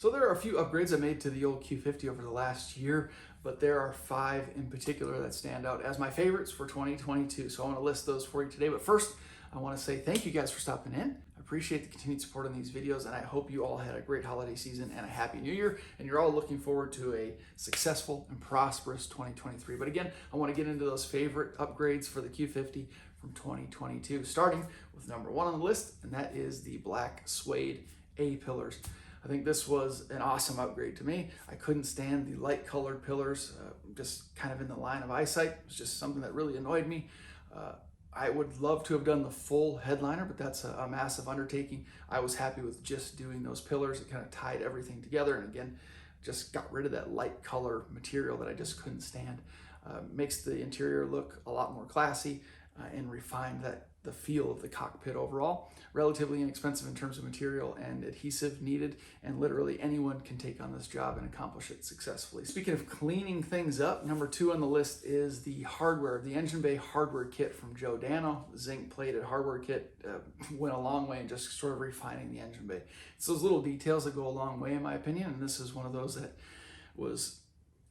So there are a few upgrades I made to the old Q50 over the last year, but there are 5 in particular that stand out as my favorites for 2022. So I want to list those for you today. But first, I want to say thank you guys for stopping in. I appreciate the continued support on these videos, and I hope you all had a great holiday season and a happy new year, and you're all looking forward to a successful and prosperous 2023. But again, I want to get into those favorite upgrades for the Q50 from 2022, starting with number 1 on the list, and that is the black suede A-pillars. I think this was an awesome upgrade to me. I couldn't stand the light colored pillars, just kind of in the line of eyesight. It was just something that really annoyed me. I would love to have done the full headliner, but that's a massive undertaking. I was happy with just doing those pillars. It kind of tied everything together, and again, just got rid of that light color material that I just couldn't stand. Makes the interior look a lot more classy and refined the feel of the cockpit overall. Relatively inexpensive in terms of material and adhesive needed, and literally anyone can take on this job and accomplish it successfully. Speaking of cleaning things up, number 2 on the list is the hardware, the engine bay hardware kit from Joe Dano. The zinc plated hardware kit went a long way in just sort of refining the engine bay. It's those little details that go a long way in my opinion, and this is one of those that was,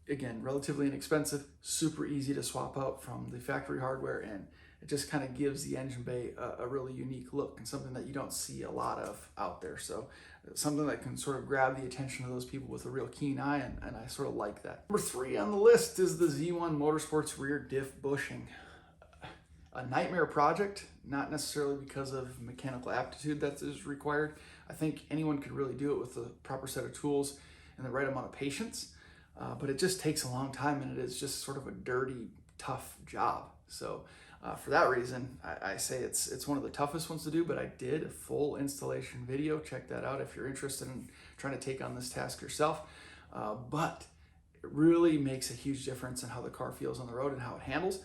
again, relatively inexpensive, super easy to swap out from the factory hardware, and it just kind of gives the engine bay a really unique look and something that you don't see a lot of out there. So something that can sort of grab the attention of those people with a real keen eye, and I sort of like that. Number 3 on the list is the Z1 Motorsports rear diff bushing. A nightmare project, not necessarily because of mechanical aptitude that is required. I think anyone could really do it with the proper set of tools and the right amount of patience, but it just takes a long time, and it is just sort of a dirty, tough job. So for that reason, I say it's one of the toughest ones to do, but I did a full installation video. Check that out if you're interested in trying to take on this task yourself. But it really makes a huge difference in how the car feels on the road and how it handles,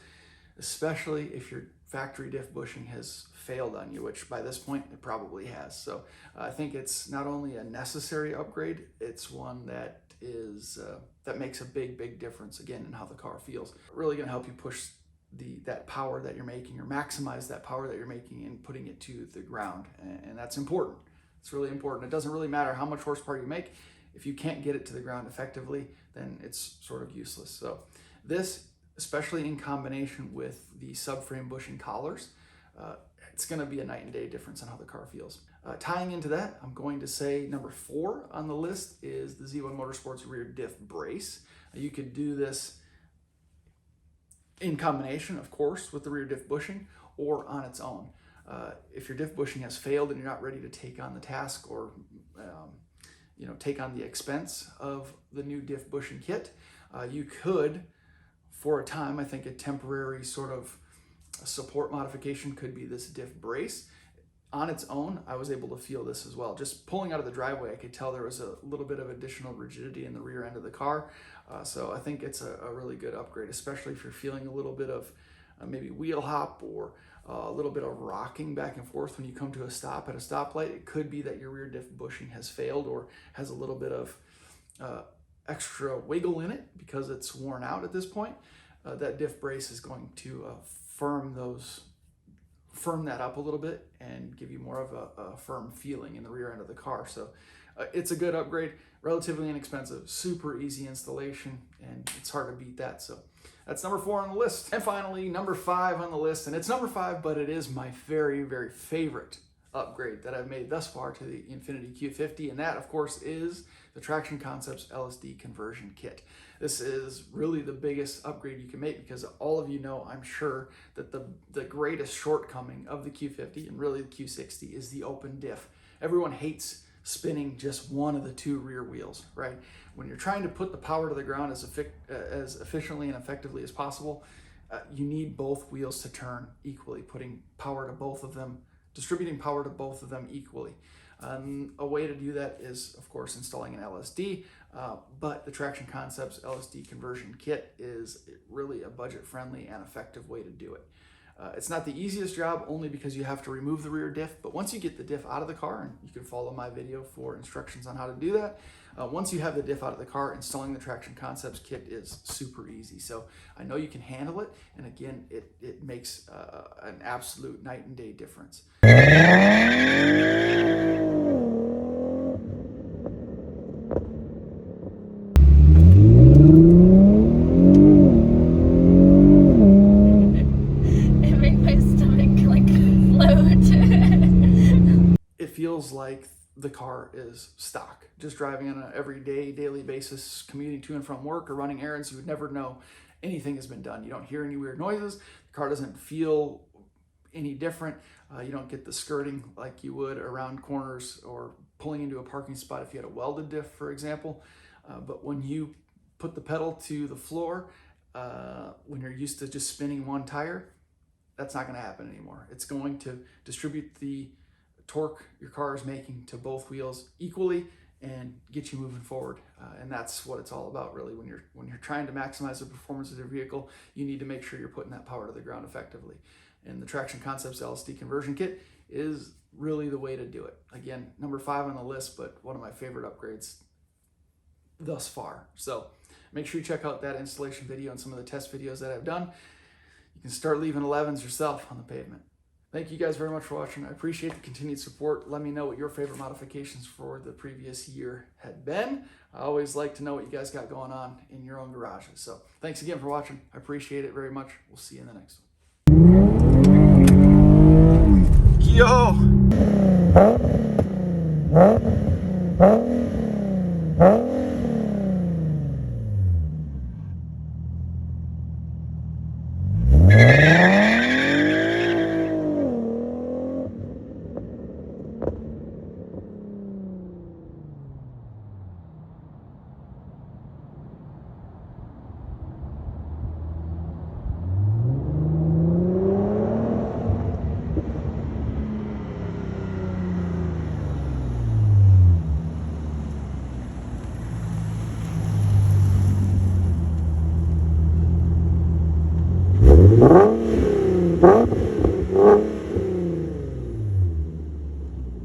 especially if your factory diff bushing has failed on you, which by this point it probably has. So I think it's not only a necessary upgrade, it's one that is that makes a big difference, again, in how the car feels. Really going to help you push that power that you're making, or maximize that power that you're making and putting it to the ground, and that's important. It's really important. It doesn't really matter how much horsepower you make. If you can't get it to the ground effectively, then it's sort of useless. So this, especially in combination with the subframe bushing collars, it's going to be a night and day difference in how the car feels. Tying into that, I'm going to say number 4 on the list is the Z1 Motorsports rear diff brace. You could do this in combination, of course, with the rear diff bushing, or on its own. If your diff bushing has failed and you're not ready to take on the task, or take on the expense of the new diff bushing kit, you could, for a time, I think a temporary sort of support modification could be this diff brace. On its own, I was able to feel this as well. Just pulling out of the driveway, I could tell there was a little bit of additional rigidity in the rear end of the car. So I think it's a really good upgrade, especially if you're feeling a little bit of maybe wheel hop, or a little bit of rocking back and forth when you come to a stop at a stoplight. It could be that your rear diff bushing has failed, or has a little bit of extra wiggle in it because it's worn out at this point. That diff brace is going to firm that up a little bit and give you more of a firm feeling in the rear end of the car. So it's a good upgrade, relatively inexpensive, super easy installation, and it's hard to beat that. So that's number 4 on the list. And finally, number 5 on the list, and it's number 5, but it is my very favorite upgrade that I've made thus far to the Infiniti Q50, and that, of course, is the Traction Concepts LSD conversion kit. This is really the biggest upgrade you can make, because all of you know, I'm sure, that the greatest shortcoming of the Q50, and really the Q60, is the open diff. Everyone hates spinning just one of the 2 rear wheels, right? When you're trying to put the power to the ground as efficiently and effectively as possible, you need both wheels to turn equally, putting power to both of them, distributing power to both of them equally. A way to do that is, of course, installing an LSD, but the Traction Concepts LSD conversion kit is really a budget-friendly and effective way to do it. It's not the easiest job, only because you have to remove the rear diff, but once you get the diff out of the car, and you can follow my video for instructions on how to do that, once you have the diff out of the car, installing the Traction Concepts kit is super easy. So I know you can handle it, and again, it makes an absolute night and day difference. just driving on an everyday, daily basis, commuting to and from work or running errands, you would never know anything has been done. You don't hear any weird noises. The car doesn't feel any different. You don't get the skirting like you would around corners or pulling into a parking spot if you had a welded diff, for example. But when you put the pedal to the floor, when you're used to just spinning one tire, that's not going to happen anymore. It's going to distribute the torque your car is making to both wheels equally and get you moving forward. And that's what it's all about, really. When you're trying to maximize the performance of your vehicle, you need to make sure you're putting that power to the ground effectively. And the Traction Concepts LSD conversion kit is really the way to do it. Again, number 5 on the list, but one of my favorite upgrades thus far. So make sure you check out that installation video and some of the test videos that I've done. You can start leaving 11s yourself on the pavement. Thank you guys very much for watching. I appreciate the continued support. Let me know what your favorite modifications for the previous year had been. I always like to know what you guys got going on in your own garages. So thanks again for watching. I appreciate it very much. We'll see you in the next one. Yo!